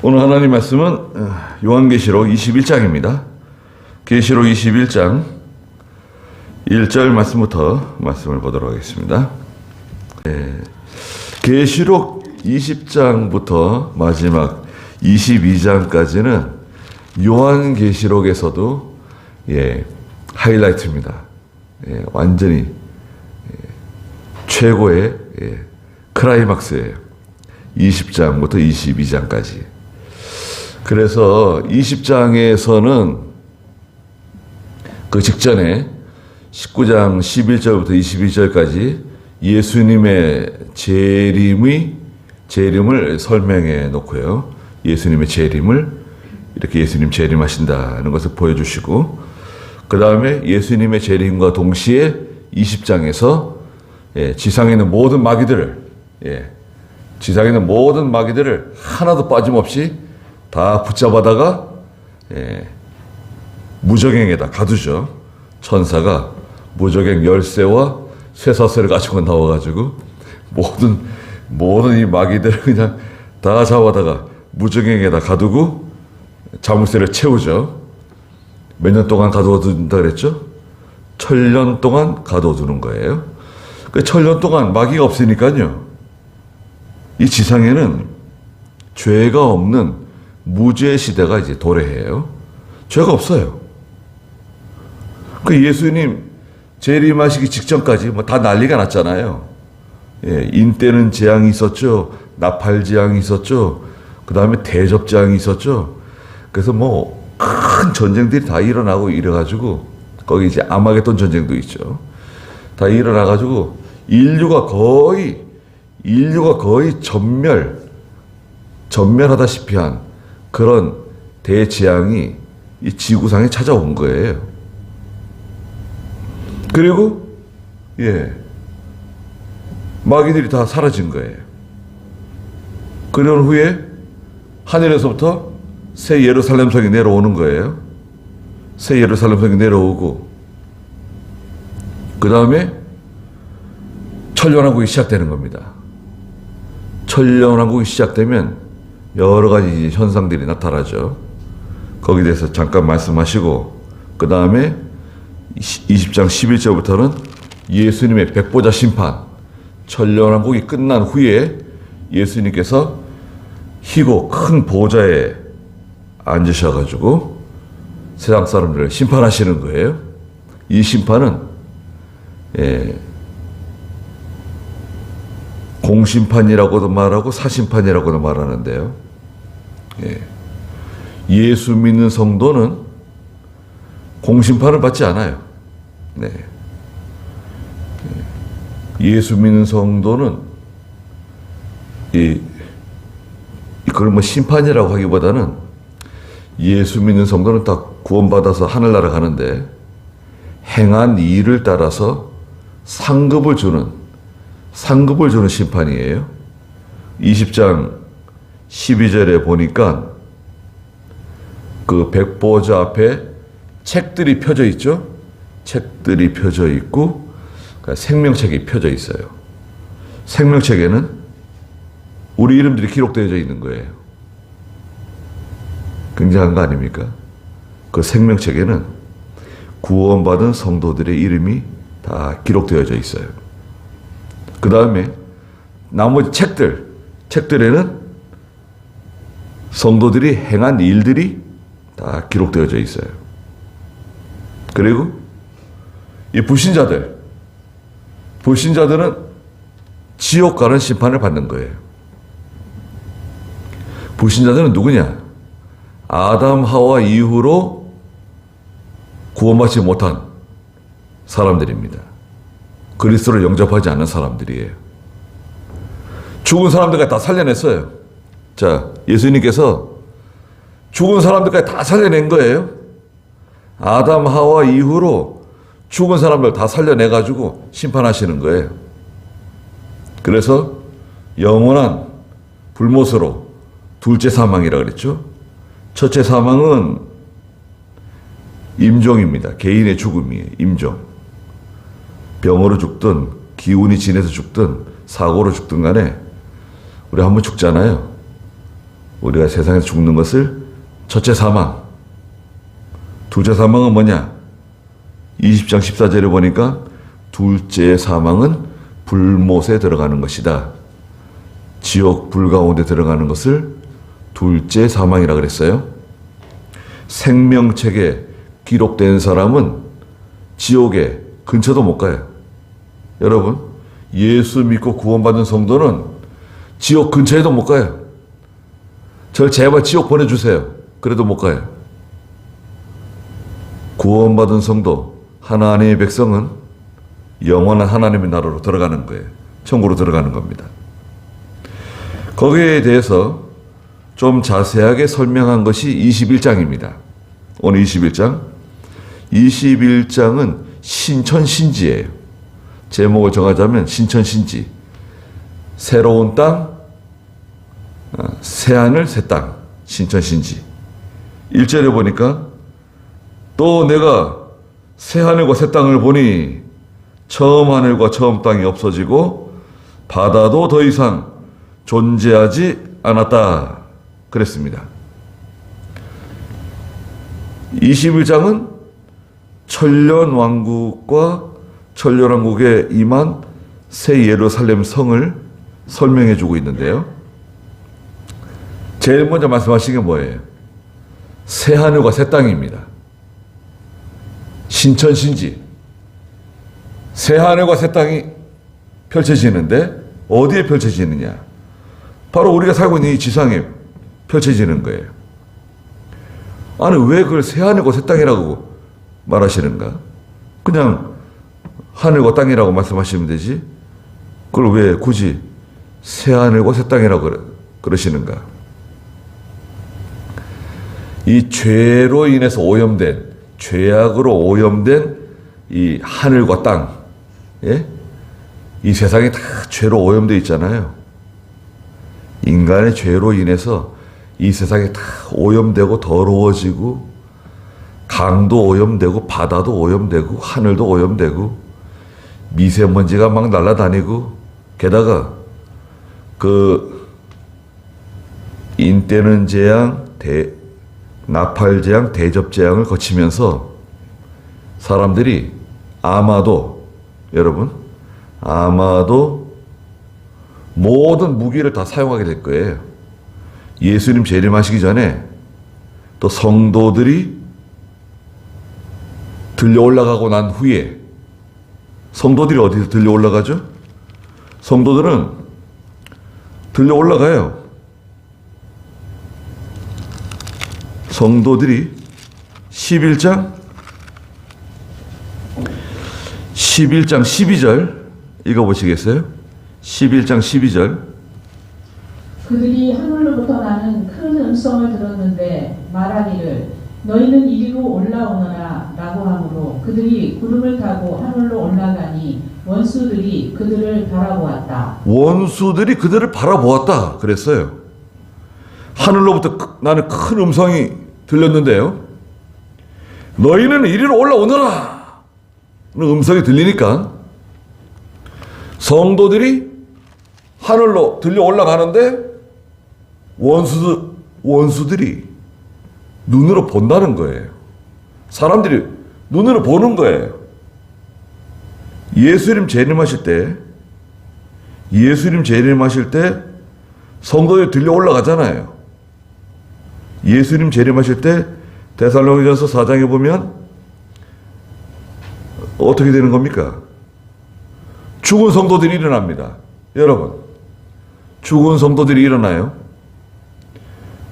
오늘 하나님 말씀은 요한계시록 21장입니다. 계시록 21장 1절 말씀부터 말씀을 보도록 하겠습니다. 계시록 20장부터 마지막 22장까지는 요한계시록에서도 하이라이트입니다. 완전히 최고의 클라이막스예요. 20장부터 22장까지. 그래서 20장에서는 그 직전에 19장 11절부터 22절까지 예수님의 재림을 설명해 놓고요. 예수님의 재림을 이렇게 예수님 재림하신다는 것을 보여주시고, 그 다음에 예수님의 재림과 동시에 20장에서 지상에 있는 모든 마귀들을 하나도 빠짐없이 다 붙잡아다가 무저갱에다 가두죠. 천사가 무저갱 열쇠와 쇠사슬을 가지고 나와가지고 모든 이 마귀들을 그냥 다 잡아다가 무저갱에다 가두고 자물쇠를 채우죠. 몇 년 동안 가두어둔다 그랬죠? 1000년 동안 가두어두는 거예요. 그 1000년 동안 마귀가 없으니까요, 이 지상에는 죄가 없는 무죄의 시대가 이제 도래해요. 죄가 없어요. 그 예수님 재림하시기 직전까지 다 난리가 났잖아요. 인때는 재앙이 있었죠. 나팔 재앙이 있었죠. 그 다음에 대접 재앙이 있었죠. 그래서 큰 전쟁들이 다 일어나고 이래가지고, 거기 이제 아마겟돈 전쟁도 있죠. 다 일어나가지고 인류가 거의 전멸하다시피 한 그런 대재앙이 이 지구상에 찾아온 거예요. 그리고 마귀들이 다 사라진 거예요. 그런 후에 하늘에서부터 새 예루살렘 성이 내려오는 거예요. 새 예루살렘 성이 내려오고, 그 다음에 천년왕국이 시작되는 겁니다. 천년왕국이 시작되면 여러 가지 현상들이 나타나죠. 거기에 대해서 잠깐 말씀하시고, 그 다음에 20장 11절부터는 예수님의 백보자 심판, 천년왕국이 끝난 후에 예수님께서 희고 큰 보좌에 앉으셔가지고 세상 사람들을 심판하시는 거예요. 이 심판은 공심판이라고도 말하고 사심판이라고도 말하는데요. 예수 믿는 성도는 공심판을 받지 않아요. 예수 믿는 성도는 이걸 심판이라고 하기보다는, 예수 믿는 성도는 다 구원받아서 하늘나라 가는데 행한 일을 따라서 상급을 주는 심판이에요. 20장 12절에 보니까 그 백보자 앞에 책들이 펴져 있죠. 책들이 펴져 있고 생명책이 펴져 있어요. 생명책에는 우리 이름들이 기록되어져 있는 거예요. 굉장한 거 아닙니까? 그 생명책에는 구원받은 성도들의 이름이 다 기록되어져 있어요. 그 다음에 나머지 책들에는 성도들이 행한 일들이 다 기록되어져 있어요. 그리고 이 불신자들은 지옥 가는 심판을 받는 거예요. 불신자들은 누구냐? 아담 하와 이후로 구원받지 못한 사람들입니다. 그리스도를 영접하지 않는 사람들이에요. 죽은 사람들까지 다 살려냈어요. 자, 예수님께서 죽은 사람들까지 다 살려낸 거예요. 아담 하와 이후로 죽은 사람들 다 살려내가지고 심판하시는 거예요. 그래서 영원한 불못으로 둘째 사망이라고 그랬죠. 첫째 사망은 임종입니다. 개인의 죽음이에요. 임종. 병으로 죽든 기운이 진해서 죽든 사고로 죽든 간에 우리 한번 죽잖아요. 우리가 세상에서 죽는 것을 첫째 사망, 둘째 사망은 뭐냐? 20장 14절에 보니까 둘째 사망은 불못에 들어가는 것이다. 지옥 불 가운데 들어가는 것을 둘째 사망이라 그랬어요. 생명책에 기록된 사람은 지옥에 근처도 못 가요. 여러분, 예수 믿고 구원받은 성도는 지옥 근처에도 못 가요. 절 제발 지옥 보내주세요. 그래도 못 가요. 구원받은 성도, 하나님의 백성은 영원한 하나님의 나라로 들어가는 거예요. 천국으로 들어가는 겁니다. 거기에 대해서 좀 자세하게 설명한 것이 21장입니다. 오늘 21장. 21장은 신천신지예요. 제목을 정하자면 신천신지. 새로운 땅, 새하늘, 새 땅. 신천신지. 1절에 보니까 또 내가 새하늘과 새 땅을 보니 처음 하늘과 처음 땅이 없어지고 바다도 더 이상 존재하지 않았다. 그랬습니다. 21장은 천년왕국과 천년왕국에 임한 새 예루살렘 성을 설명해 주고 있는데요. 제일 먼저 말씀하신 게 뭐예요? 새하늘과 새 땅입니다. 신천신지. 새하늘과 새 땅이 펼쳐지는데 어디에 펼쳐지느냐? 바로 우리가 살고 있는 이 지상에 펼쳐지는 거예요. 아니, 왜 그걸 새하늘과 새 땅이라고 말하시는가? 그냥 하늘과 땅이라고 말씀하시면 되지, 그걸 왜 굳이 새하늘과 새 땅이라고 그러시는가? 이 죄로 인해서 오염된, 죄악으로 오염된 이 하늘과 땅, 예? 이 세상이 다 죄로 오염되어 있잖아요. 인간의 죄로 인해서 이 세상이 다 오염되고 더러워지고, 강도 오염되고 바다도 오염되고 하늘도 오염되고 미세먼지가 막 날아다니고, 게다가 그 인때는 재앙, 나팔 재앙, 대접 재앙을 거치면서 사람들이 아마도, 여러분, 아마도 모든 무기를 다 사용하게 될 거예요. 예수님 재림하시기 전에 또 성도들이 들려 올라가고 난 후에, 성도들이 어디서 들려 올라가죠? 성도들은 들려 올라가요. 성도들이 11장 12절 읽어보시겠어요? 11장 12절. 그들이 하늘로부터 나는 큰 음성을 들었는데 말하기를 너희는 이리로 올라오너라 라고 하므로 그들이 구름을 타고 하늘로 올라가니 원수들이 그들을 바라보았다. 원수들이 그들을 바라보았다 그랬어요. 하늘로부터 나는 큰 음성이 들렸는데요, 너희는 이리로 올라오너라 음성이 들리니까 성도들이 하늘로 들려 올라가는데 원수들이 눈으로 본다는 거예요. 사람들이 눈으로 보는 거예요. 예수님 재림하실 때 성도들이 들려 올라가잖아요. 예수님 재림하실 때 데살로니가서 4장에 보면 어떻게 되는 겁니까? 죽은 성도들이 일어납니다. 여러분, 죽은 성도들이 일어나요.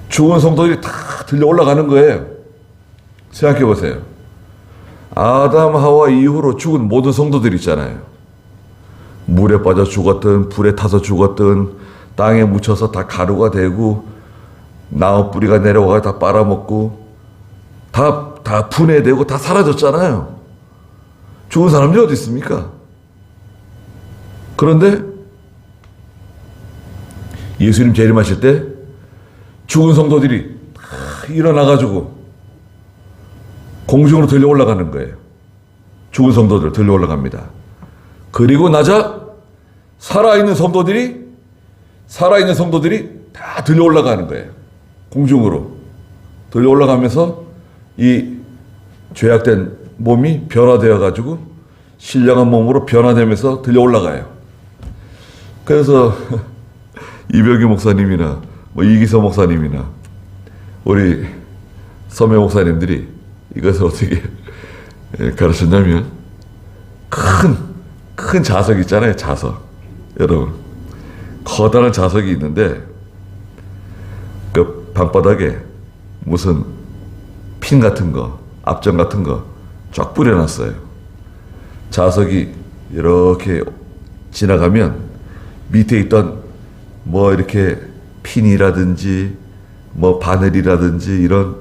죽은 성도들이 다 들려 올라가는 거예요. 생각해 보세요. 아담 하와 이후로 죽은 모든 성도들 있잖아요. 물에 빠져 죽었든 불에 타서 죽었든 땅에 묻혀서 다 가루가 되고 나무 뿌리가 내려와 다 빨아먹고 다 분해되고 다 사라졌잖아요. 죽은 사람들이 어디 있습니까? 그런데 예수님 재림하실 때 죽은 성도들이 일어나가지고 공중으로 들려 올라가는 거예요. 죽은 성도들 들려 올라갑니다. 그리고 나자 살아있는 성도들이 다 들려 올라가는 거예요. 공중으로 들려 올라가면서 이 죄악된 몸이 변화되어 가지고 신령한 몸으로 변화되면서 들려 올라가요. 그래서 이병규 목사님이나 뭐 이기서 목사님이나 우리 서매 목사님들이 이것을 어떻게 가르쳤냐면 큰 자석 있잖아요. 자석. 여러분 커다란 자석이 있는데 그 방바닥에 무슨 핀 같은 거 압정 같은 거 쫙 뿌려놨어요. 자석이 이렇게 지나가면 밑에 있던 뭐 이렇게 핀이라든지 뭐 바늘이라든지 이런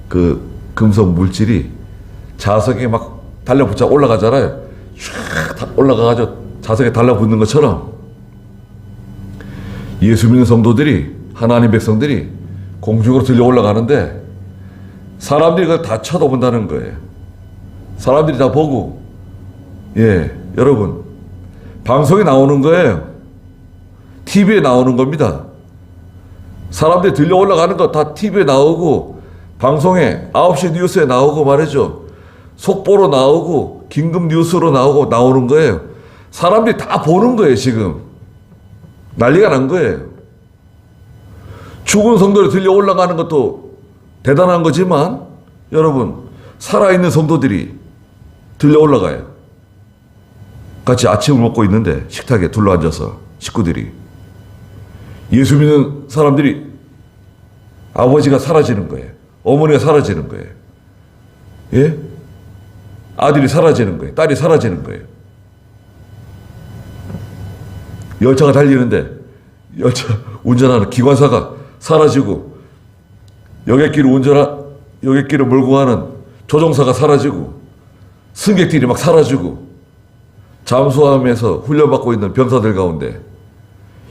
그 금속 물질이 자석에 막 달라붙자 올라가잖아요. 쫙 올라가가지고 자석에 달라붙는 것처럼 예수 믿는 성도들이 하나님 백성들이 공중으로 들려 올라가는데 사람들이 그걸 다 쳐다본다는 거예요. 사람들이 다 보고 여러분 방송에 나오는 거예요. TV에 나오는 겁니다. 사람들이 들려 올라가는 거 다 TV에 나오고 방송에 9시 뉴스에 나오고 말이죠. 속보로 나오고 긴급 뉴스로 나오는 거예요. 사람들이 다 보는 거예요. 지금 난리가 난 거예요. 죽은 성도들이 들려 올라가는 것도 대단한 거지만 여러분 살아있는 성도들이 들려 올라가요. 같이 아침을 먹고 있는데 식탁에 둘러앉아서 식구들이 예수 믿는 사람들이 아버지가 사라지는 거예요. 어머니가 사라지는 거예요. 예? 아들이 사라지는 거예요. 딸이 사라지는 거예요. 열차가 달리는데 열차 운전하는 기관사가 사라지고 여객기를 몰고 가는 조종사가 사라지고 승객들이 막 사라지고 잠수함에서 훈련받고 있는 병사들 가운데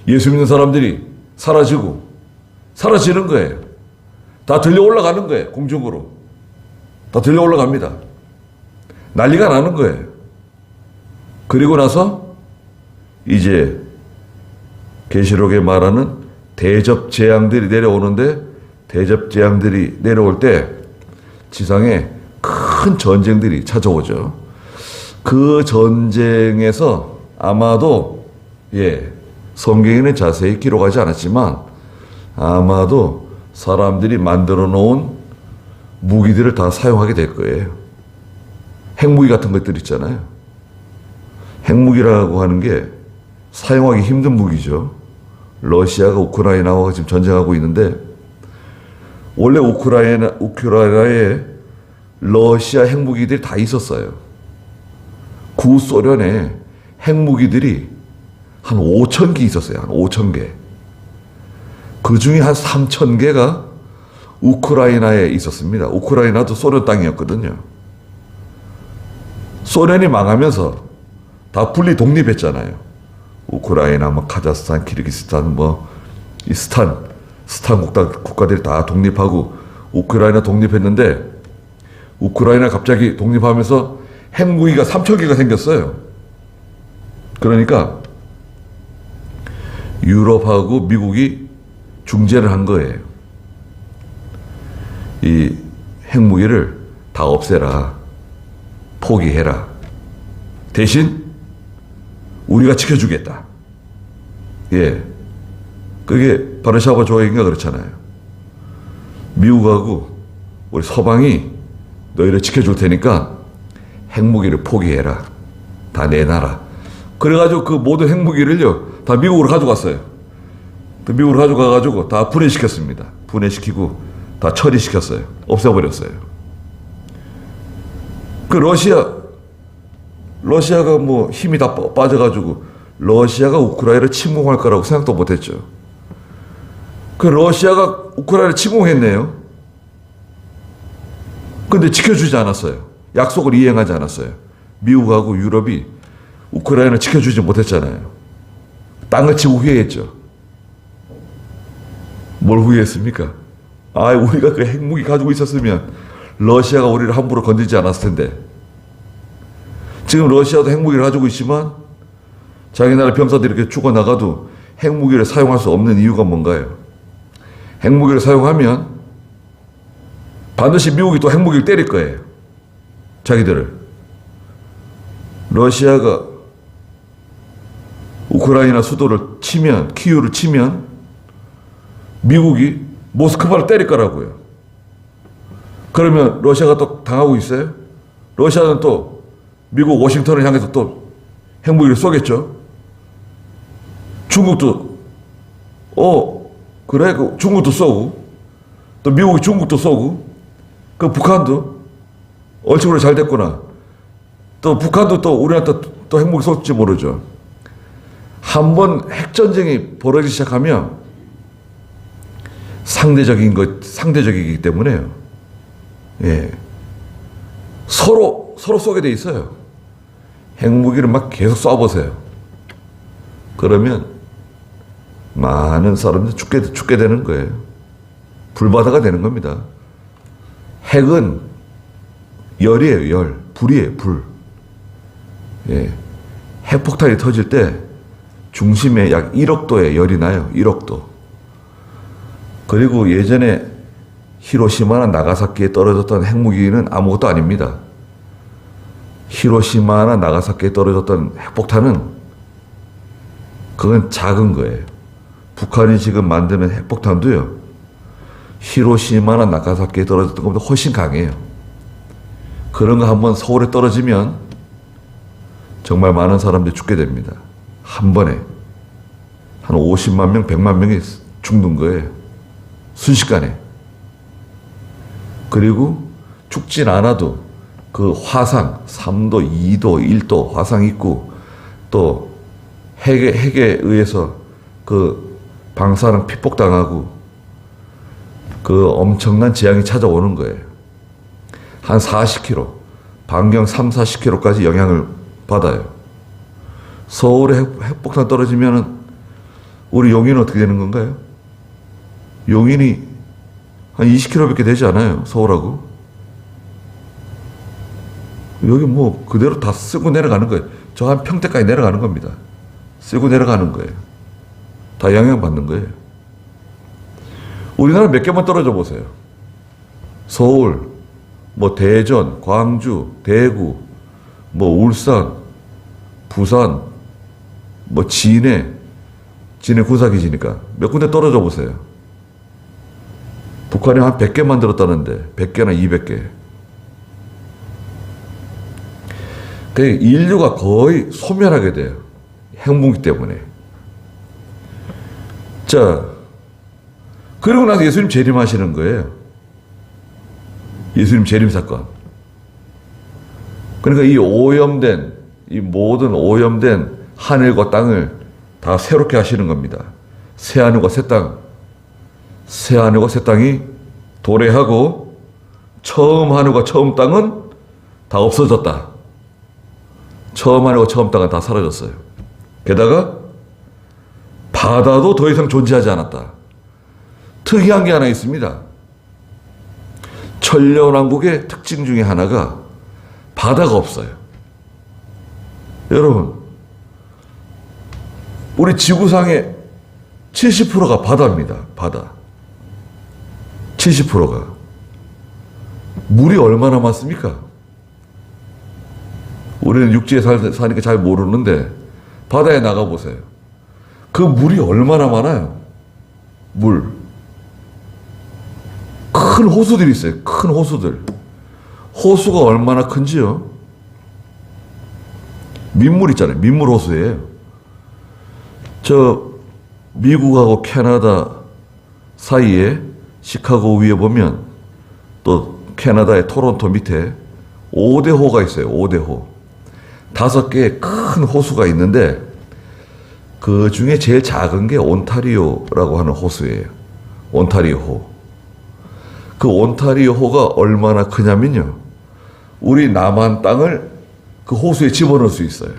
예수 믿는 사람들이 사라지는 거예요. 다 들려 올라가는 거예요. 공중으로 다 들려 올라갑니다. 난리가 나는 거예요. 그리고 나서 이제 계시록에 말하는 대접 재앙들이 내려오는데 대접 재앙들이 내려올 때 지상에 큰 전쟁들이 찾아오죠. 그 전쟁에서 아마도 성경에는 자세히 기록하지 않았지만 아마도 사람들이 만들어 놓은 무기들을 다 사용하게 될 거예요. 핵무기 같은 것들 있잖아요. 핵무기라고 하는 게 사용하기 힘든 무기죠. 러시아가 우크라이나와 지금 전쟁하고 있는데 원래 우크라이나에 러시아 핵무기들이 다 있었어요. 구소련에 핵무기들이 한 5,000개 있었어요. 한 5,000개. 그 중에 한 3,000개가 우크라이나에 있었습니다. 우크라이나도 소련 땅이었거든요. 소련이 망하면서 다 분리 독립했잖아요. 우크라이나, 뭐 카자흐스탄, 키르기스탄, 이 스탄 국가들이 다 독립하고 우크라이나 독립했는데 우크라이나 갑자기 독립하면서 핵무기가 3,000개가 생겼어요. 그러니까 유럽하고 미국이 중재를 한 거예요. 이 핵무기를 다 없애라. 포기해라. 대신 우리가 지켜주겠다. 그게 바르샤바 조약인가 그렇잖아요. 미국하고 우리 서방이 너희를 지켜줄 테니까 핵무기를 포기해라. 다 내놔라. 그래가지고 그 모든 핵무기를요 다 미국으로 가져갔어요. 미국으로 가져가가지고 다 분해시켰습니다. 분해시키고 다 처리시켰어요. 없애버렸어요. 그 러시아가 뭐 힘이 다 빠져가지고 러시아가 우크라이나를 침공할 거라고 생각도 못했죠. 그 러시아가 우크라이나를 침공했네요. 근데 지켜주지 않았어요. 약속을 이행하지 않았어요. 미국하고 유럽이 우크라이나를 지켜주지 못했잖아요. 땅을 치고 후회했죠. 뭘 후회했습니까? 우리가 그 핵무기 가지고 있었으면 러시아가 우리를 함부로 건드리지 않았을 텐데. 지금 러시아도 핵무기를 가지고 있지만 자기 나라 병사들이 이렇게 죽어나가도 핵무기를 사용할 수 없는 이유가 뭔가요? 핵무기를 사용하면 반드시 미국이 또 핵무기를 때릴 거예요. 자기들을. 러시아가 우크라이나 수도를 치면, 키이우를 치면 미국이 모스크바를 때릴 거라고요. 그러면 러시아가 또 당하고 있어요? 러시아는 또 미국 워싱턴을 향해서 또 핵무기를 쏘겠죠. 중국도 그래 그 중국도 쏘고 또 미국이 중국도 쏘고 그 북한도 얼추구나 잘 됐구나. 또 북한도 또 우리한테 또 핵무기 쏠지 모르죠. 한번 핵전쟁이 벌어지기 시작하면 상대적이기 때문에요. 예. 서로 쏘게 돼 있어요. 핵무기를 막 계속 쏴보세요. 그러면 많은 사람들이 죽게 되는 거예요. 불바다가 되는 겁니다. 핵은 열이에요, 열. 불이에요, 불. 예. 핵폭탄이 터질 때 중심에 약 1억 도의 열이 나요. 1억 도. 그리고 예전에 히로시마나 나가사키에 떨어졌던 핵무기는 아무것도 아닙니다. 히로시마나 나가사키에 떨어졌던 핵폭탄은 그건 작은 거예요. 북한이 지금 만드는 핵폭탄도요. 히로시마나 나가사키에 떨어졌던 것보다 훨씬 강해요. 그런 거 한번 서울에 떨어지면 정말 많은 사람들이 죽게 됩니다. 한 번에. 한 50만 명, 100만 명이 죽는 거예요. 순식간에. 그리고 죽진 않아도 그 화상, 3도, 2도, 1도 화상 있고 또 핵에 의해서 그 방사능 피폭당하고 그 엄청난 재앙이 찾아오는 거예요. 한 40km, 반경 3, 40km까지 영향을 받아요. 서울에 핵폭탄 떨어지면은 우리 용인은 어떻게 되는 건가요? 용인이 한 20km밖에 되지 않아요. 서울하고. 여기 뭐 그대로 다 쓰고 내려가는 거예요. 저 한 평택까지 내려가는 겁니다. 쓰고 내려가는 거예요. 다 영향받는 거예요. 우리나라 몇 개만 떨어져 보세요. 서울, 뭐 대전, 광주, 대구, 뭐 울산, 부산, 뭐 진해 군사기지니까 몇 군데 떨어져 보세요. 북한이 한 100개 만들었다는데 100개나 200개. 그 인류가 거의 소멸하게 돼요. 핵무기 때문에. 자, 그리고 나서 예수님 재림하시는 거예요. 예수님 재림 사건. 그러니까 이 모든 오염된 하늘과 땅을 다 새롭게 하시는 겁니다. 새 하늘과 새 땅. 새 하늘과 새 땅이 도래하고 처음 하늘과 처음 땅은 다 없어졌다. 처음 하늘과 처음 땅은 다 사라졌어요. 게다가 바다도 더 이상 존재하지 않았다. 특이한 게 하나 있습니다. 천년왕국의 특징 중에 하나가 바다가 없어요. 여러분, 우리 지구상의 70%가 바다입니다. 바다. 70%가. 물이 얼마나 많습니까? 우리는 육지에 사니까 잘 모르는데 바다에 나가보세요. 그 물이 얼마나 많아요. 물. 큰 호수들이 있어요. 큰 호수들. 호수가 얼마나 큰지요? 민물 있잖아요. 민물 호수예요. 저 미국하고 캐나다 사이에 시카고 위에 보면 또 캐나다의 토론토 밑에 5대호가 있어요. 5대호. 5개의 큰 호수가 있는데 그 중에 제일 작은 게 온타리오라고 하는 호수예요. 온타리오호. 그 온타리오호가 얼마나 크냐면요. 우리 남한 땅을 그 호수에 집어넣을 수 있어요.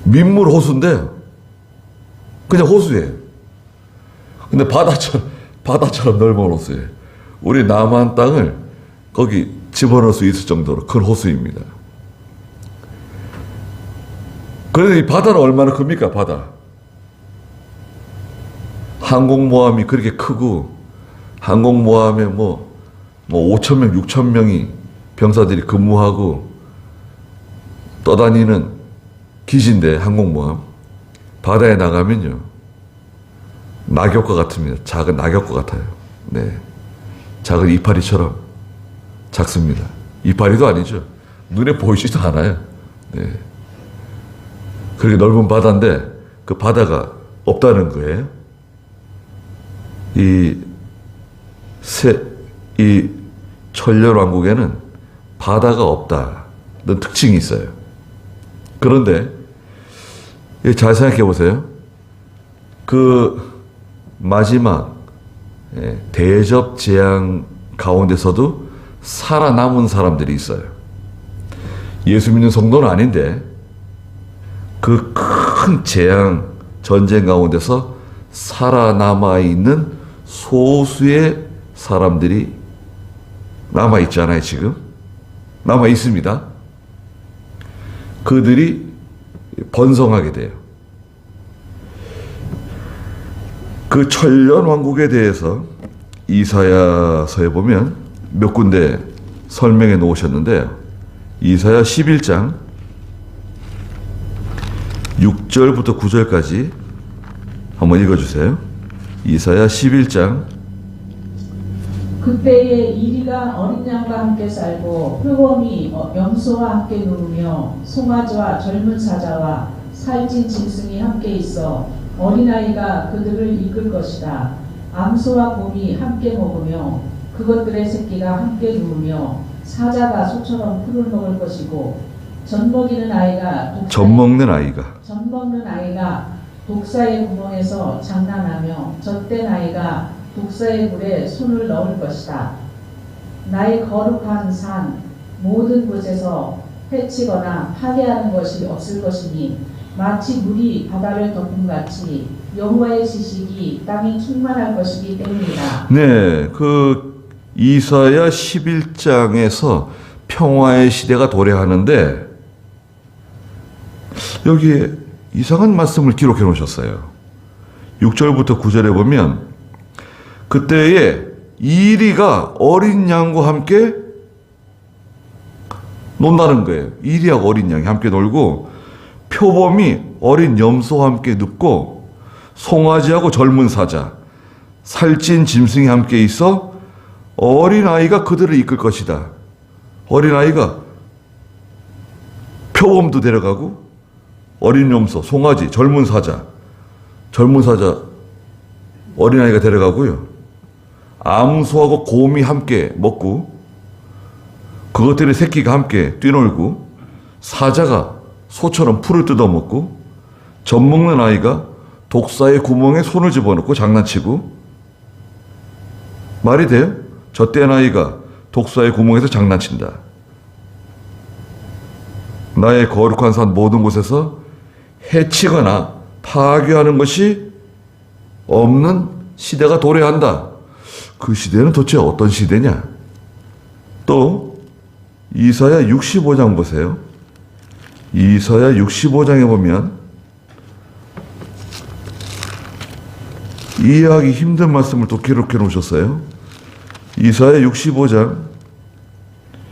민물 호수인데요. 그냥 호수예요. 근데 바다처럼 넓은 호수예요. 우리 남한 땅을 거기 집어넣을 수 있을 정도로 큰 호수입니다. 그런데 이 바다는 얼마나 큽니까? 바다. 항공모함이 그렇게 크고 항공모함에 뭐 5천 명, 6천 명이 병사들이 근무하고 떠다니는 기지인데 항공모함 바다에 나가면요 낙엽과 같습니다. 작은 낙엽과 같아요. 네, 작은 이파리처럼 작습니다. 이파리도 아니죠. 눈에 보이지도 않아요. 네, 그렇게 넓은 바다인데 그 바다가 없다는 거예요. 이 천년왕국에는 바다가 없다는 특징이 있어요. 그런데 잘 생각해 보세요. 그 마지막 대접 재앙 가운데서도 살아남은 사람들이 있어요. 예수 믿는 성도는 아닌데 그 큰 재앙 전쟁 가운데서 살아남아 있는 소수의 사람들이 남아 있잖아요. 지금 남아 있습니다. 그들이 번성하게 돼요. 그 천년 왕국에 대해서 이사야서에 보면 몇 군데 설명해 놓으셨는데 이사야 11장 6절부터 9절까지 한번 읽어주세요. 이사야 11장 그때에 이리가 어린 양과 함께 살고 표범이 염소와 함께 누우며 송아지와 젊은 사자와 살찐 짐승이 함께 있어 어린아이가 그들을 이끌 것이다. 암소와 곰이 함께 먹으며 그것들의 새끼가 함께 누우며 사자가 소처럼 풀을 먹을 것이고 젖 먹는 아이가 독사의 구멍에서 장난하며 젖된 아이가 독사의 굴에 손을 넣을 것이다. 나의 거룩한 산 모든 곳에서 해치거나 파괴하는 것이 없을 것이니 마치 물이 바다를 덮음같이 여호와의 지식이 땅이 충만할 것이기 때문이다. 네, 그 이사야 11장에서 평화의 시대가 도래하는데 여기에 이상한 말씀을 기록해 놓으셨어요. 6절부터 9절에 보면 그때에 이리가 어린 양과 함께 논다는 거예요. 이리하고 어린 양이 함께 놀고 표범이 어린 염소와 함께 눕고 송아지하고 젊은 사자 살찐 짐승이 함께 있어 어린아이가 그들을 이끌 것이다. 어린아이가 표범도 데려가고 어린 염소, 송아지, 젊은 사자 어린아이가 데려가고요. 암소하고 곰이 함께 먹고 그것들의 새끼가 함께 뛰놀고 사자가 소처럼 풀을 뜯어먹고 젖 먹는 아이가 독사의 구멍에 손을 집어넣고 장난치고 말이 돼요? 젖된 아이가 독사의 구멍에서 장난친다. 나의 거룩한 산 모든 곳에서 해치거나 파괴하는 것이 없는 시대가 도래한다. 그 시대는 도대체 어떤 시대냐? 또 이사야 65장 보세요. 이사야 65장에 보면 이해하기 힘든 말씀을 또 기록해 놓으셨어요. 이사야 65장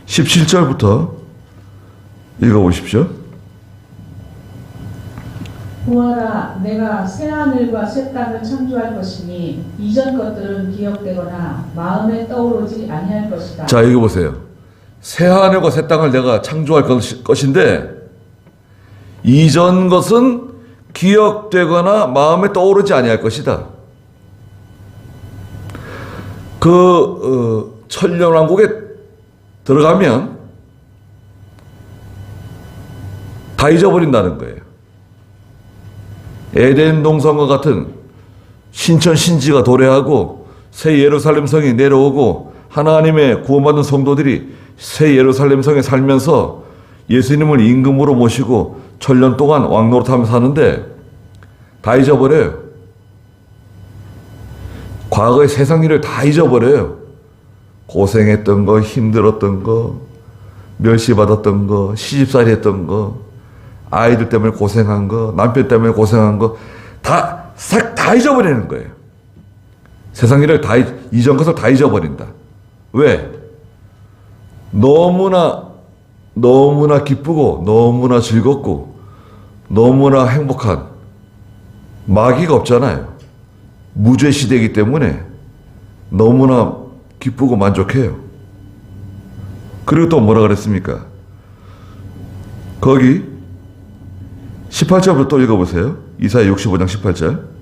17절부터 읽어보십시오. 보아라, 내가 새하늘과 새 땅을 창조할 것이니 이전 것들은 기억되거나 마음에 떠오르지 아니할 것이다. 자, 읽어보세요. 새하늘과 새 땅을 내가 창조할 것인데 이전 것은 기억되거나 마음에 떠오르지 아니할 것이다. 그 천년왕국에 들어가면 다 잊어버린다는 거예요. 에덴 동산과 같은 신천 신지가 도래하고 새 예루살렘 성이 내려오고 하나님의 구원받은 성도들이 새 예루살렘 성에 살면서 예수님을 임금으로 모시고 천년 동안 왕노릇하며 사는데 다 잊어버려요. 과거의 세상 일을 다 잊어버려요. 고생했던 거, 힘들었던 거, 멸시받았던 거, 시집살이 했던 거, 아이들 때문에 고생한 거, 남편 때문에 고생한 거 다 잊어버리는 거예요. 세상 일을 다, 이전 것을 다 잊어버린다. 왜? 너무나 기쁘고, 너무나 즐겁고, 너무나 행복한 마귀가 없잖아요. 무죄 시대이기 때문에 너무나 기쁘고 만족해요. 그리고 또 뭐라 그랬습니까? 거기 18절부터 또 읽어보세요. 이사야 65장 18절.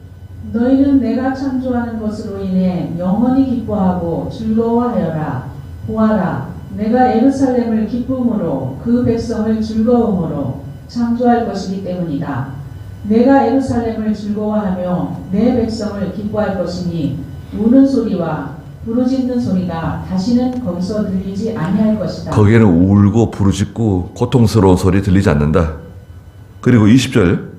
너희는 내가 창조하는 것으로 인해 영원히 기뻐하고 즐거워하여라. 보아라, 내가 예루살렘을 기쁨으로 그 백성을 즐거움으로 창조할 것이기 때문이다. 내가 예루살렘을 즐거워하며 내 백성을 기뻐할 것이니 우는 소리와 부르짖는 소리가 다시는 거기서 들리지 아니할 것이다. 거기에는 울고 부르짖고 고통스러운 소리 들리지 않는다. 그리고 20절.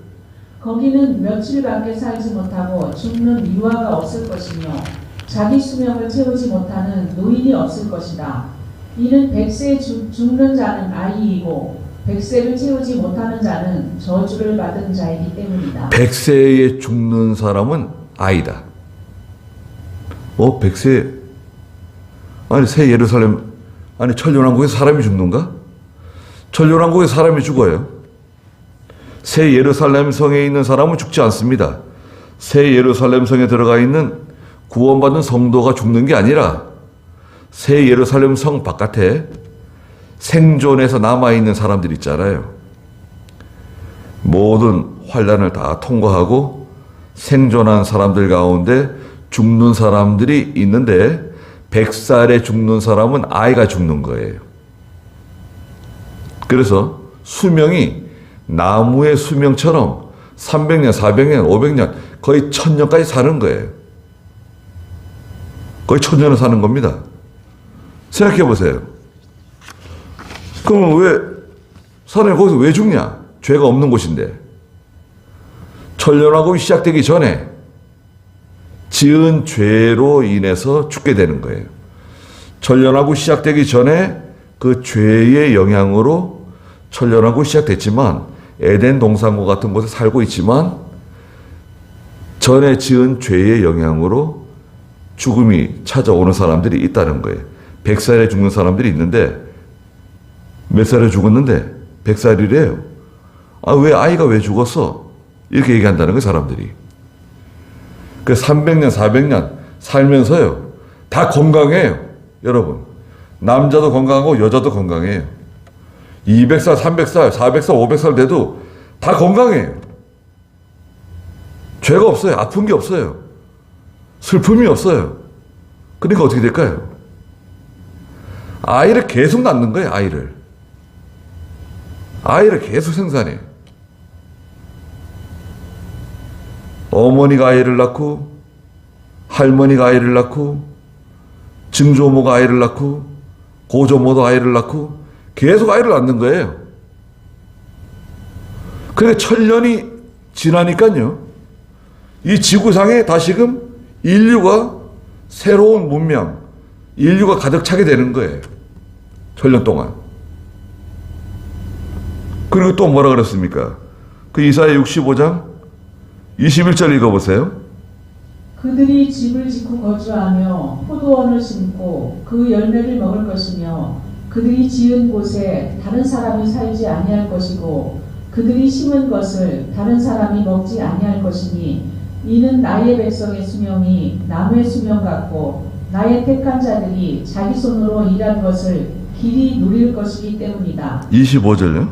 거기는 며칠밖에 살지 못하고 죽는 유아가 없을 것이며 자기 수명을 채우지 못하는 노인이 없을 것이다. 이는 100세 죽는 자는 아이이고 100세를 채우지 못하는 자는 저주를 받은 자이기 때문이다. 100세에 죽는 사람은 아이다. 100세? 아니, 새 예루살렘, 아니, 천년왕국에서 사람이 죽는가? 천년왕국에서 사람이 죽어요. 새 예루살렘 성에 있는 사람은 죽지 않습니다. 새 예루살렘 성에 들어가 있는 구원받은 성도가 죽는 게 아니라 새 예루살렘 성 바깥에 생존해서 남아있는 사람들 있잖아요. 모든 환난을 다 통과하고 생존한 사람들 가운데 죽는 사람들이 있는데 100살에 죽는 사람은 아이가 죽는 거예요. 그래서 수명이 나무의 수명처럼 300년, 400년, 500년, 거의 1000년까지 사는 거예요. 거의 1000년을 사는 겁니다. 생각해 보세요. 그러면 왜 사람이 거기서 왜 죽냐? 죄가 없는 곳인데. 천년왕국이 시작되기 전에 지은 죄로 인해서 죽게 되는 거예요. 천년왕국 시작되기 전에 그 죄의 영향으로 천년왕국 시작됐지만 에덴 동산과 같은 곳에 살고 있지만 전에 지은 죄의 영향으로 죽음이 찾아오는 사람들이 있다는 거예요. 100살에 죽는 사람들이 있는데 몇 살에 죽었는데 100살이래요. 왜 아이가 왜 죽었어? 이렇게 얘기한다는 거예요, 사람들이. 그 300년, 400년 살면서요. 다 건강해요. 여러분. 남자도 건강하고 여자도 건강해요. 200살, 300살, 400살, 500살 돼도 다 건강해요. 죄가 없어요. 아픈 게 없어요. 슬픔이 없어요. 그러니까 어떻게 될까요? 아이를 계속 낳는 거예요, 아이를. 아이를 계속 생산해요. 어머니가 아이를 낳고, 할머니가 아이를 낳고, 증조모가 아이를 낳고, 고조모도 아이를 낳고, 계속 아이를 낳는 거예요. 그러니까 1000년이 지나니까요. 이 지구상에 다시금 인류가 새로운 문명, 인류가 가득 차게 되는 거예요. 1000년 동안. 그리고 또 뭐라 그랬습니까? 그 이사야 65장 21절 읽어보세요. 그들이 집을 짓고 거주하며 포도원을 심고 그 열매를 먹을 것이며 그들이 지은 곳에 다른 사람이 살지 아니할 것이고 그들이 심은 것을 다른 사람이 먹지 아니할 것이니 이는 나의 백성의 수명이 나무의 수명 같고 나의 택한 자들이 자기 손으로 일한 것을 길이 누릴 것이기 때문이다. 25절요?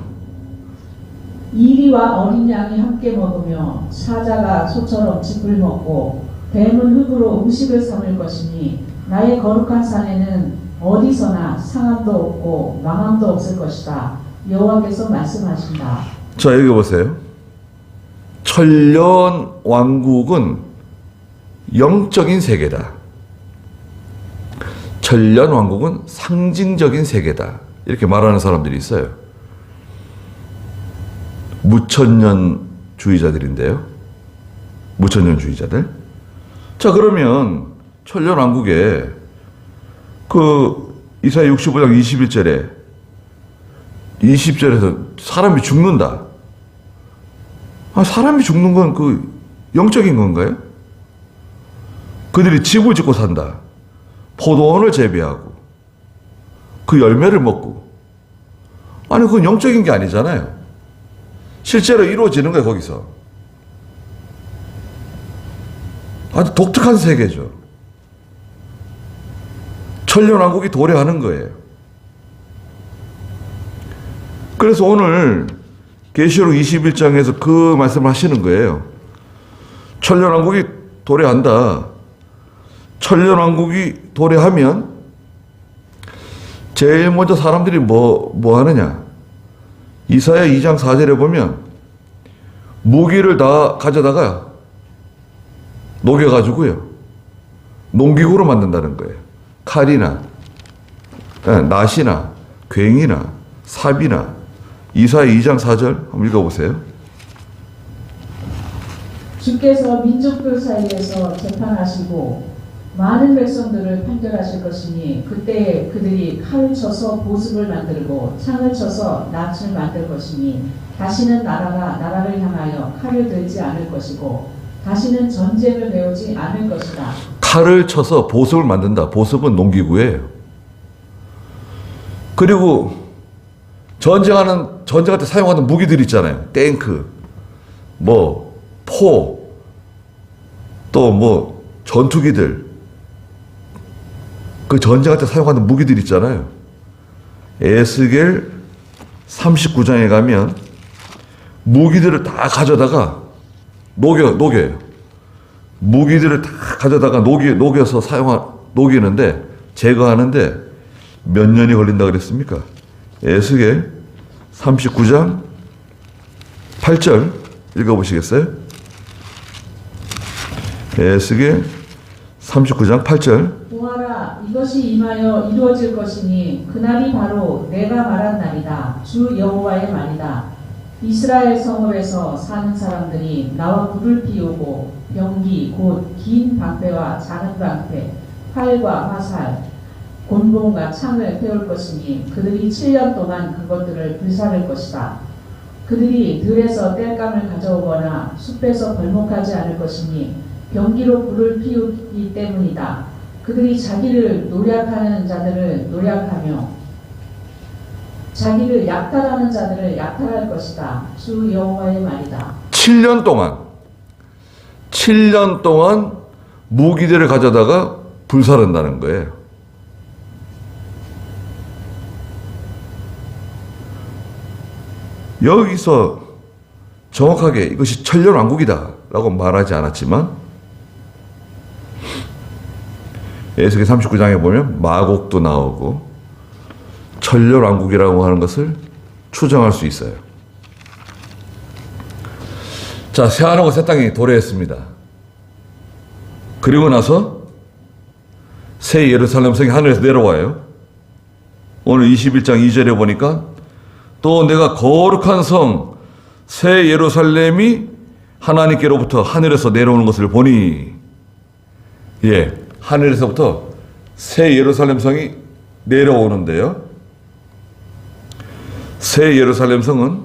이리와 어린 양이 함께 먹으며 사자가 소처럼 짚을 먹고 뱀은 흙으로 음식을 삼을 것이니 나의 거룩한 산에는 어디서나 상함도 없고 망함도 없을 것이다. 여호와께서 말씀하신다. 자, 여기 보세요. 천년 왕국은 영적인 세계다. 천년 왕국은 상징적인 세계다. 이렇게 말하는 사람들이 있어요. 무천년주의자들인데요. 무천년주의자들. 자, 그러면 천년 왕국에 그 이사야 65장 21절에 20절에서 사람이 죽는다. 사람이 죽는 건 그 영적인 건가요? 그들이 집을 짓고 산다. 포도원을 재배하고 그 열매를 먹고. 아니 그건 영적인 게 아니잖아요. 실제로 이루어지는 거예요 거기서. 아주 독특한 세계죠. 천년왕국이 도래하는 거예요. 그래서 오늘 계시록 21장에서 그 말씀을 하시는 거예요. 천년왕국이 도래한다. 천년왕국이 도래하면 제일 먼저 사람들이 뭐 하느냐. 이사야 2장 4절에 보면 무기를 다 가져다가 녹여가지고요. 농기구로 만든다는 거예요. 칼이나 낫이나 괭이나 삽이나. 이사야 2장 4절 한번 읽어보세요. 주께서 민족들 사이에서 재판하시고 많은 백성들을 판결하실 것이니 그때 그들이 칼을 쳐서 보습을 만들고 창을 쳐서 낫을 만들 것이니 다시는 나라가 나라를 향하여 칼을 들지 않을 것이고 다시는 전쟁을 배우지 않을 것이다. 칼을 쳐서 보습을 만든다. 보습은 농기구예요. 그리고 전쟁할 때 사용하는 무기들 있잖아요. 탱크, 포, 또 전투기들. 그 전쟁할 때 사용하는 무기들 있잖아요. 에스겔 39장에 가면 무기들을 다 가져다가 녹여요. 무기들을 다 가져다가 녹여서 녹이는데, 제거하는데 몇 년이 걸린다 그랬습니까? 에스겔 39장 8절 읽어보시겠어요? 에스겔 39장 8절. 보아라, 이것이 임하여 이루어질 것이니 그날이 바로 내가 말한 날이다. 주 여호와의 말이다. 이스라엘 성읍에서 사는 사람들이 나와 불을 피우고 병기 곧 긴 방패와 작은 방패, 활과 화살, 곤봉과 창을 태울 것이니 그들이 7년 동안 그것들을 불사를 것이다. 그들이 들에서 땔감을 가져오거나 숲에서 벌목하지 않을 것이니 병기로 불을 피우기 때문이다. 그들이 자기를 노략하는 자들을 노략하며 자기를 약탈하는 자들을 약탈할 것이다. 주 여호와의 말이다. 7년 동안 무기들을 가져다가 불사른다는 거예요. 여기서 정확하게 이것이 천년왕국이다 라고 말하지 않았지만 에스겔 39장에 보면 마곡도 나오고 천년왕국이라고 하는 것을 추정할 수 있어요. 자, 새하늘과 새 땅이 도래했습니다. 그리고 나서 새 예루살렘 성이 하늘에서 내려와요. 오늘 21장 2절에 보니까 또 내가 거룩한 성 새 예루살렘이 하나님께로부터 하늘에서 내려오는 것을 보니, 하늘에서부터 새 예루살렘 성이 내려오는데요. 새 예루살렘 성은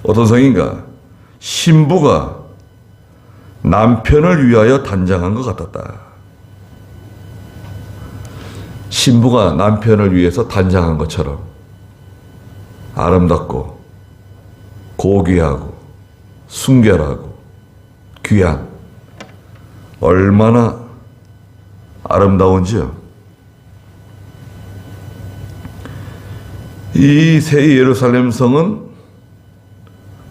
어떤 성인가? 신부가 남편을 위하여 단장한 것 같았다. 신부가 남편을 위해서 단장한 것처럼 아름답고 고귀하고 순결하고 귀한, 얼마나 아름다운지요. 이 새 예루살렘 성은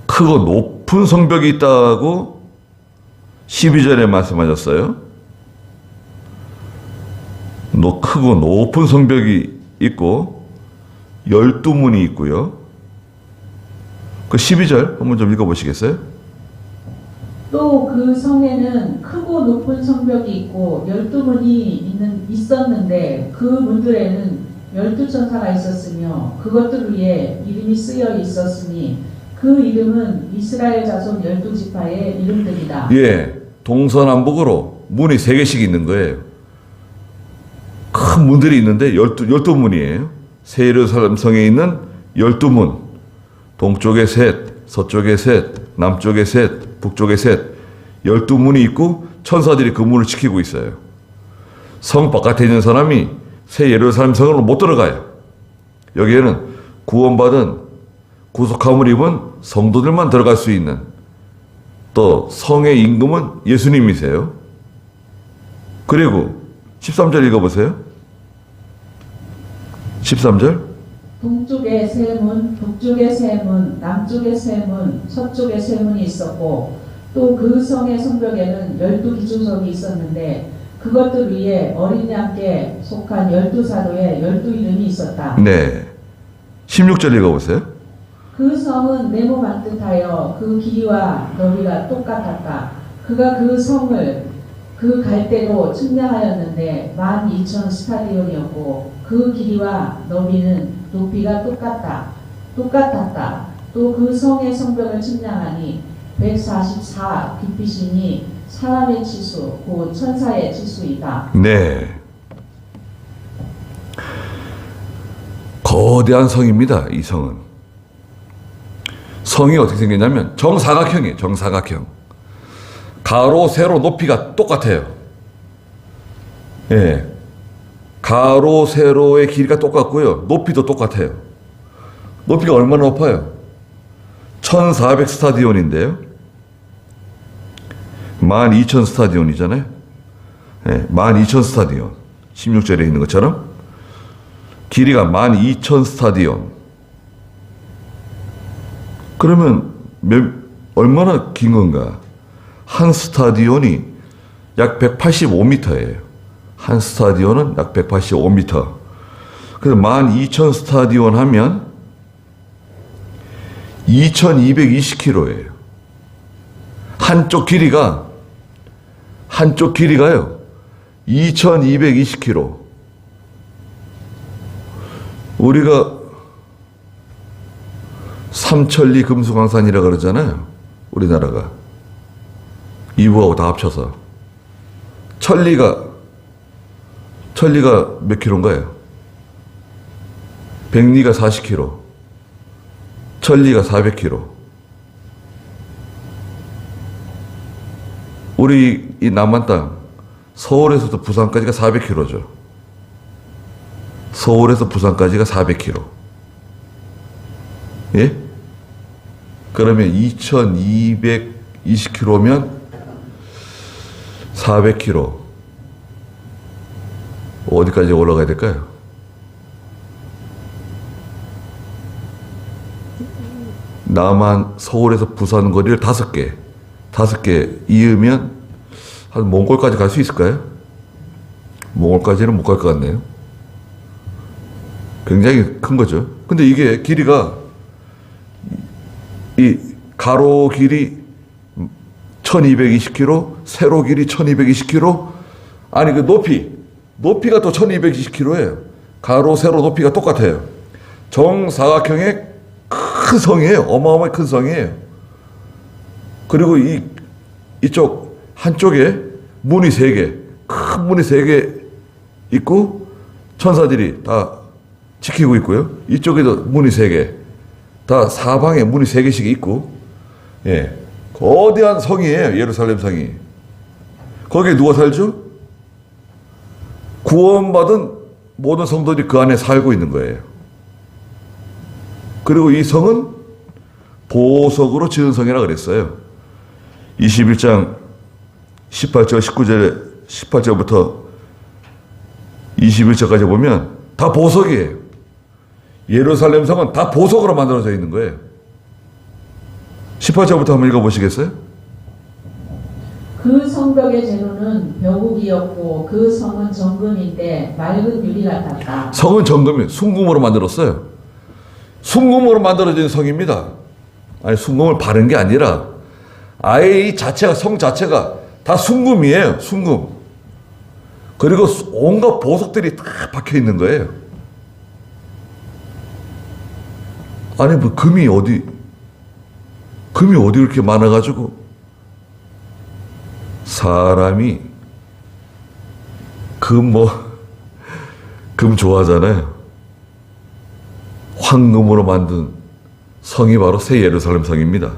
크고 높은 성벽이 있다고 12절에 말씀하셨어요. 크고 높은 성벽이 있고 12문이 있고요. 그 12절 한번 좀 읽어보시겠어요? 또 그 성에는 크고 높은 성벽이 있고 12문이 있었는데 그 문들에는 12천사가 있었으며 그것들 위에 이름이 쓰여 있었으니 그 이름은 이스라엘 자손 12지파의 이름들이다. 동서남북으로 문이 3개씩 있는 거예요. 큰 문들이 있는데 12문이에요. 새 예루살렘 성에 있는 12문. 동쪽에 셋, 서쪽에 셋, 남쪽에 셋, 북쪽에 셋, 12문이 있고 천사들이 그 문을 지키고 있어요. 성 바깥에 있는 사람이 새 예루살렘 성으로 못 들어가요. 여기에는 구원받은 구속함을 입은 성도들만 들어갈 수 있는, 또 성의 임금은 예수님이세요. 그리고 13절 읽어보세요. 13절. 동쪽에 세 문, 북쪽에 세 문, 남쪽에 세 문, 서쪽에 세 문이 있었고 또 그 성의 성벽에는 12기초석이 있었는데 그것들 위에 어린 양께 속한 12사도의 12이름이 있었다. 네. 16절 읽어보세요. 그 성은 네모 반듯하여 그 길이와 너비가 똑같았다. 그가 그 성을 그 갈대로 측량하였는데 12,000 스타디온이었고 그 길이와 너비는 높이가 똑같았다. 또 그 성의 성벽을 측량하니 144 규빗이니 사람의 치수, 곧 천사의 치수이다. 네. 거대한 성입니다. 이 성은. 성이 어떻게 생겼냐면 정사각형이에요. 정사각형. 가로, 세로, 높이가 똑같아요. 예. 가로, 세로의 길이가 똑같고요. 높이도 똑같아요. 높이가 얼마나 높아요? 1400 스타디온인데요. 12,000 스타디온이잖아요. 예, 12,000 스타디온. 16절에 있는 것처럼. 길이가 12,000 스타디온. 그러면 얼마나 긴 건가? 한 스타디온이 약 185m예요. 한 스타디온은 약 185m. 그래서 12,000 스타디온 하면 2,220km예요. 한쪽 길이가요. 2,220km. 우리가 삼천리 금수강산이라 그러잖아요. 우리나라가. 이부하고 다 합쳐서. 천리가 몇 킬로인가요? 백리가 40km. 천리가 400km. 우리 이 남한 땅, 서울에서도 부산까지가 400km죠. 서울에서 부산까지가 400km. 예? 그러면 2220km면 400km. 어디까지 올라가야 될까요? 남한 서울에서 부산 거리를 5개 이으면 한 몽골까지 갈 수 있을까요? 몽골까지는 못 갈 것 같네요. 굉장히 큰 거죠. 근데 이게 길이가 이 가로 길이 1220km, 세로 길이 1220km, 아니 그 높이가 또 1220km예요. 가로, 세로 높이가 똑같아요. 정사각형의 큰 성이에요. 어마어마하게 큰 성이에요. 그리고 이쪽 한쪽에 문이 3개, 큰 문이 3개 있고 천사들이 다 지키고 있고요. 이쪽에도 문이 3개, 다 사방에 문이 3개씩 있고, 예, 거대한 성이에요. 예루살렘 성이. 거기에 누가 살죠? 구원받은 모든 성도들이 그 안에 살고 있는 거예요. 그리고 이 성은 보석으로 지은 성이라 그랬어요. 21장 18절, 18절부터 21절까지 보면 다 보석이에요. 예루살렘 성은 다 보석으로 만들어져 있는 거예요. 18절부터 한번 읽어보시겠어요? 그 성벽의 제로는 벼국이었고 그 성은 정금인데 맑은 유리 같았다. 성은 정금이에요. 순금으로 만들었어요. 순금으로 만들어진 성입니다. 아니 순금을 바른 게 아니라 아예 이 자체가, 성 자체가 다 순금이에요. 순금. 그리고 온갖 보석들이 다 박혀 있는 거예요. 아니 뭐 금이 어디 이렇게 많아가지고 사람이 금 좋아하잖아요. 황금으로 만든 성이 바로 새 예루살렘 성입니다.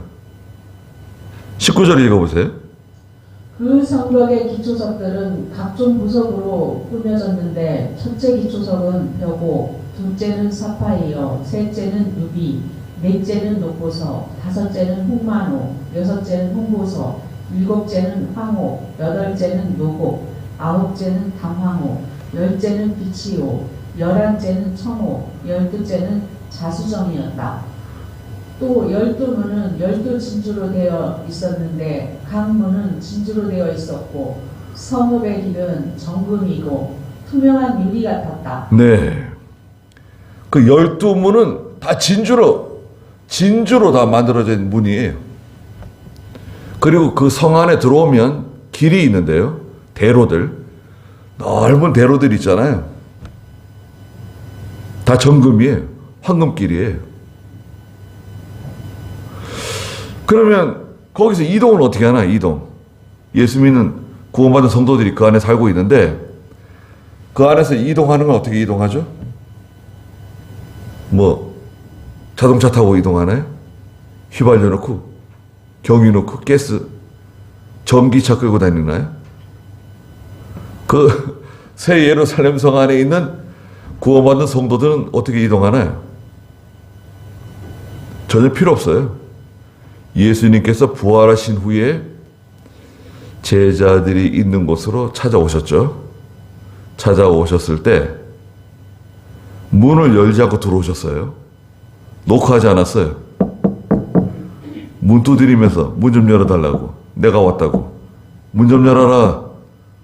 19절 읽어보세요. 그 성벽의 기초석들은 각종 부석으로 꾸며졌는데 첫째 기초석은 벼고, 둘째는 사파이어, 셋째는 루비, 넷째는 녹보석, 다섯째는 홍마노, 여섯째는 홍보석, 일곱째는 황호, 여덟째는 노곡, 아홉째는 당황호, 열째는 비치호, 열한째는 청호, 열두째는 자수정이었다. 또 12문은 12진주로 되어 있었는데 각 문은 진주로 되어 있었고 성읍의 길은 정금이고 투명한 유리 같았다. 네. 그 12문은 다 진주로 다 만들어진 문이에요. 그리고 그 성 안에 들어오면 길이 있는데요. 대로들. 넓은 대로들 있잖아요. 다 정금이에요. 황금길이에요. 그러면 거기서 이동을 어떻게 하나, 이동. 예수 믿는 구원받은 성도들이 그 안에 살고 있는데 그 안에서 이동하는 건 어떻게 이동하죠? 뭐 자동차 타고 이동하나요? 휘발유 넣고 경유 넣고 가스 전기차 끌고 다니나요? 그 새 예루살렘 성 안에 있는 구원받은 성도들은 어떻게 이동하나요? 전혀 필요 없어요. 예수님께서 부활하신 후에 제자들이 있는 곳으로 찾아오셨죠. 찾아오셨을 때 문을 열지 않고 들어오셨어요. 노크하지 않았어요. 문 두드리면서 문 좀 열어달라고. 내가 왔다고. 문 좀 열어라.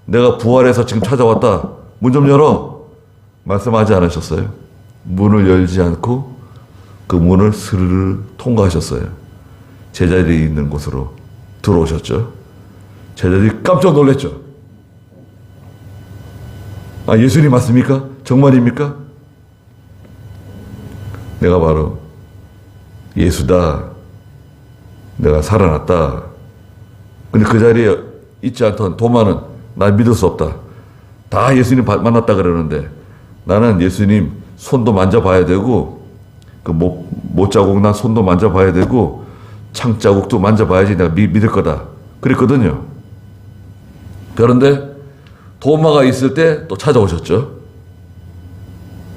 내가 부활해서 지금 찾아왔다. 문 좀 열어. 말씀하지 않으셨어요. 문을 열지 않고 그 문을 스르르 통과하셨어요. 제자들이 있는 곳으로 들어오셨죠. 제자들이 깜짝 놀랐죠. 아, 예수님 맞습니까? 정말입니까? 내가 바로 예수다. 내가 살아났다. 근데 그 자리에 있지 않던 도마는 날 믿을 수 없다. 다 예수님 만났다 그러는데 나는 예수님 손도 만져봐야 되고 그 못자국 난 손도 만져봐야 되고 창자국도 만져봐야지 내가 믿을 거다. 그랬거든요. 그런데 도마가 있을 때 또 찾아오셨죠.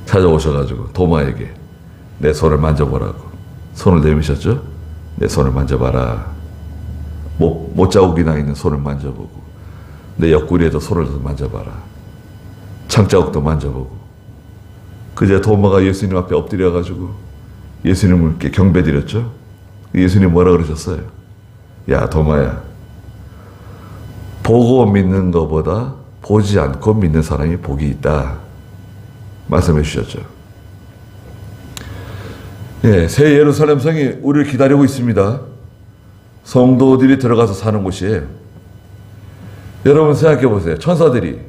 찾아오셔가지고 도마에게 내 손을 만져보라고 손을 내미셨죠. 내 손을 만져봐라. 못자국이 나 있는 손을 만져보고 내 옆구리에도 손을 만져봐라. 창자국도 만져보고. 그제 도마가 예수님 앞에 엎드려가지고 예수님을 이렇게 경배드렸죠. 예수님 뭐라 그러셨어요? 야, 도마야. 보고 믿는 것보다 보지 않고 믿는 사람이 복이 있다. 말씀해 주셨죠. 예, 새 예루살렘 성이 우리를 기다리고 있습니다. 성도들이 들어가서 사는 곳이에요. 여러분 생각해 보세요. 천사들이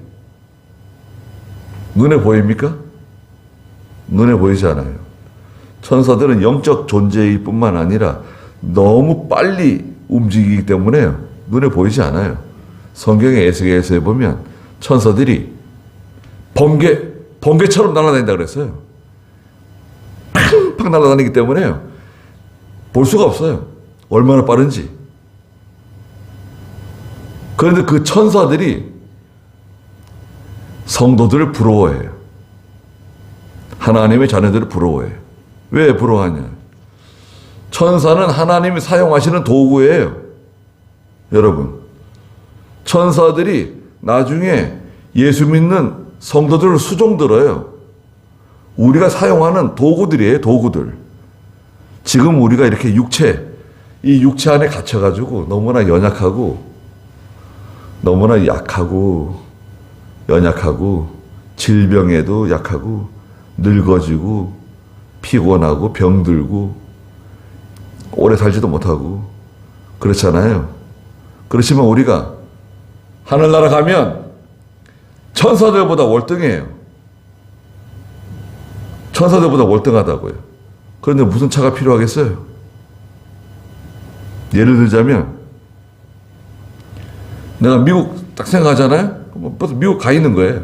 눈에 보입니까? 눈에 보이지 않아요. 천사들은 영적 존재일 뿐만 아니라 너무 빨리 움직이기 때문에 눈에 보이지 않아요. 성경의 에스겔서에 보면 천사들이 번개처럼 날아다닌다 그랬어요. 팡팡 날아다니기 때문에 볼 수가 없어요. 얼마나 빠른지. 그런데 그 천사들이 성도들을 부러워해요. 하나님의 자녀들을 부러워해요. 왜 부러워하냐? 천사는 하나님이 사용하시는 도구예요. 여러분, 천사들이 나중에 예수 믿는 성도들을 수종들어요. 우리가 사용하는 도구들이에요. 도구들. 지금 우리가 이렇게 이 육체 안에 갇혀가지고 너무나 연약하고 너무나 약하고 연약하고 질병에도 약하고 늙어지고 피곤하고 병들고 오래 살지도 못하고 그렇잖아요. 그렇지만 우리가 하늘나라 가면 천사들보다 월등해요. 천사들보다 월등하다고요. 그런데 무슨 차가 필요하겠어요? 예를 들자면 내가 미국 딱 생각하잖아요. 벌써 미국 가 있는 거예요.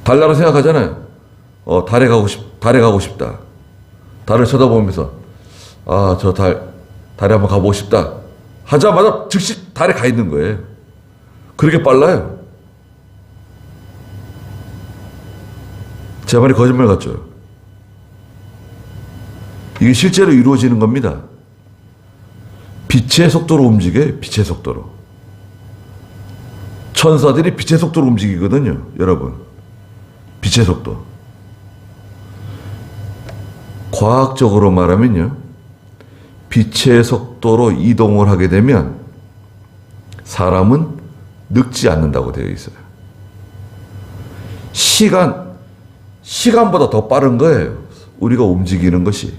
달나라 생각하잖아요. 달에 가고 싶다. 달을 쳐다보면서 저 달에 한번 가보고 싶다 하자마자 즉시 달에 가 있는 거예요. 그렇게 빨라요. 제 말이 거짓말 같죠? 이게 실제로 이루어지는 겁니다. 빛의 속도로 움직여요. 빛의 속도로. 천사들이 빛의 속도로 움직이거든요. 여러분. 빛의 속도. 과학적으로 말하면요. 빛의 속도로 이동을 하게 되면 사람은 늙지 않는다고 되어 있어요. 시간보다 더 빠른 거예요. 우리가 움직이는 것이.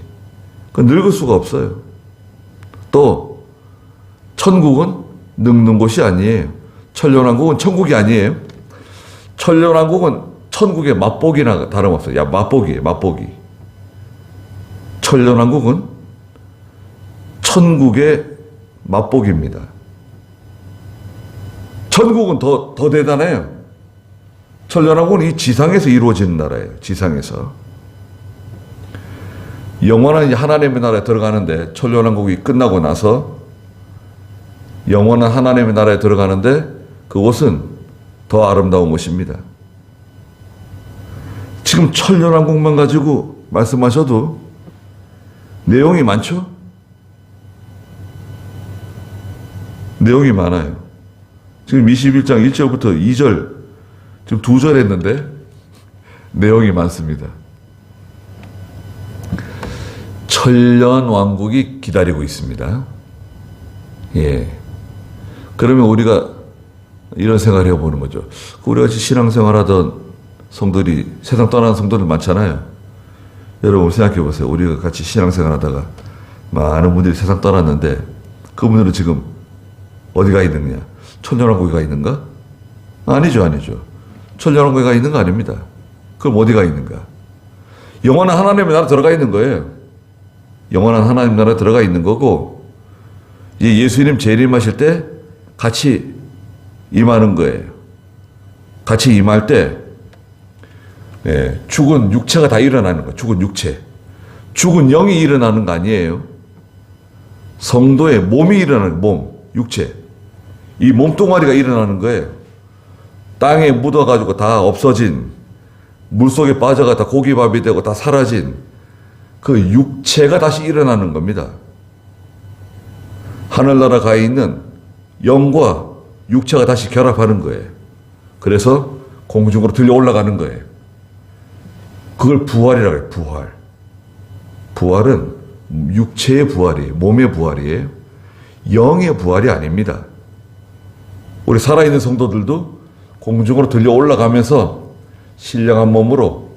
늙을 수가 없어요. 또 천국은 늙는 곳이 아니에요. 천년왕국은 천국이 아니에요. 천년왕국은 천국의 맛보기나 다름없어요. 야, 맛보기예요. 맛보기. 천년왕국은 천국의 맛보기입니다. 천국은 더 대단해요. 천년왕국은 이 지상에서 이루어지는 나라예요. 지상에서. 영원한 하나님의 나라에 들어가는데 천년왕국이 끝나고 나서 영원한 하나님의 나라에 들어가는데 그곳은 더 아름다운 곳입니다. 지금 천년왕국만 가지고 말씀하셔도 내용이 많죠? 내용이 많아요. 지금 21장 1절부터 2절 지금 2절 했는데 내용이 많습니다. 천년왕국이 기다리고 있습니다. 예. 그러면 우리가 이런 생각을 해보는 거죠. 우리 같이 신앙생활하던 성도들이 세상 떠나는 성도들 많잖아요. 여러분 생각해 보세요. 우리가 같이 신앙생활하다가 많은 분들이 세상 떠났는데 그분들은 지금 어디가 있느냐? 천년왕국에 가 있는가? 아니죠. 천년왕국에 가 있는 거 아닙니다. 그럼 어디가 있는가? 영원한 하나님의 나라 들어가 있는 거예요. 영원한 하나님 나라에 들어가 있는 거고 예수님 재림하실 때 같이 임하는 거예요. 같이 임할 때 죽은 육체가 다 일어나는 거예요. 죽은 육체. 죽은 영이 일어나는 거 아니에요. 성도의 몸이 일어나는 몸, 육체. 이 몸뚱아리가 일어나는 거예요. 땅에 묻어가지고 다 없어진, 물속에 빠져가 다 고기밥이 되고 다 사라진 그 육체가 다시 일어나는 겁니다. 하늘나라 가 있는 영과 육체가 다시 결합하는 거예요. 그래서 공중으로 들려 올라가는 거예요. 그걸 부활이라고 해요. 부활. 부활은 육체의 부활이에요. 몸의 부활이에요. 영의 부활이 아닙니다. 우리 살아있는 성도들도 공중으로 들려 올라가면서 신령한 몸으로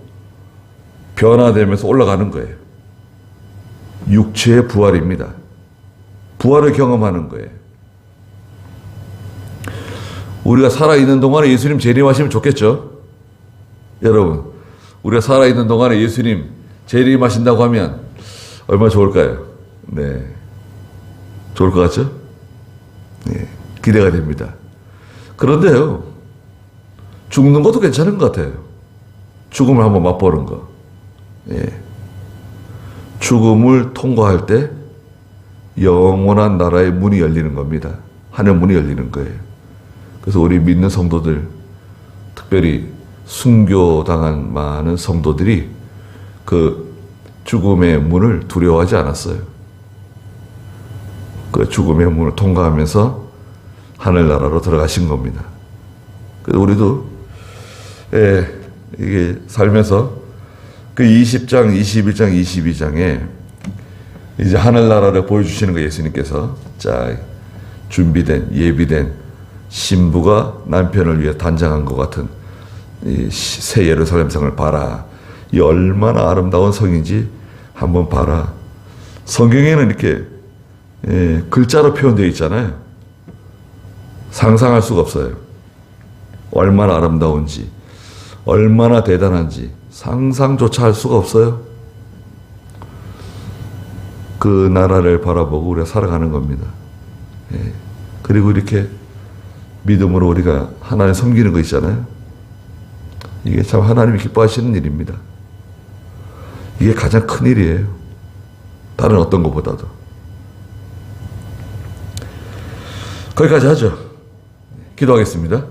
변화되면서 올라가는 거예요. 육체의 부활입니다. 부활을 경험하는 거예요. 우리가 살아있는 동안에 예수님 재림하시면 좋겠죠? 여러분, 우리가 살아있는 동안에 예수님 재림하신다고 하면 얼마나 좋을까요? 네. 좋을 것 같죠? 네. 기대가 됩니다. 그런데요, 죽는 것도 괜찮은 것 같아요. 죽음을 한번 맛보는 거. 예. 죽음을 통과할 때 영원한 나라의 문이 열리는 겁니다. 하늘 문이 열리는 거예요. 그래서 우리 믿는 성도들, 특별히 순교당한 많은 성도들이 그 죽음의 문을 두려워하지 않았어요. 그 죽음의 문을 통과하면서 하늘나라로 들어가신 겁니다. 그래서 우리도 이게 살면서 그 20장, 21장, 22장에 이제 하늘나라를 보여주시는 거예요. 예수님께서. 자, 준비된, 예비된 신부가 남편을 위해 단장한 것 같은 이 새 예루살렘 성을 봐라. 이 얼마나 아름다운 성인지 한번 봐라. 성경에는 이렇게 글자로 표현되어 있잖아요. 상상할 수가 없어요. 얼마나 아름다운지, 얼마나 대단한지 상상조차 할 수가 없어요. 그 나라를 바라보고 우리가 살아가는 겁니다. 그리고 이렇게 믿음으로 우리가 하나님 섬기는 거 있잖아요. 이게 참 하나님이 기뻐하시는 일입니다. 이게 가장 큰 일이에요. 다른 어떤 것보다도. 거기까지 하죠. 기도하겠습니다.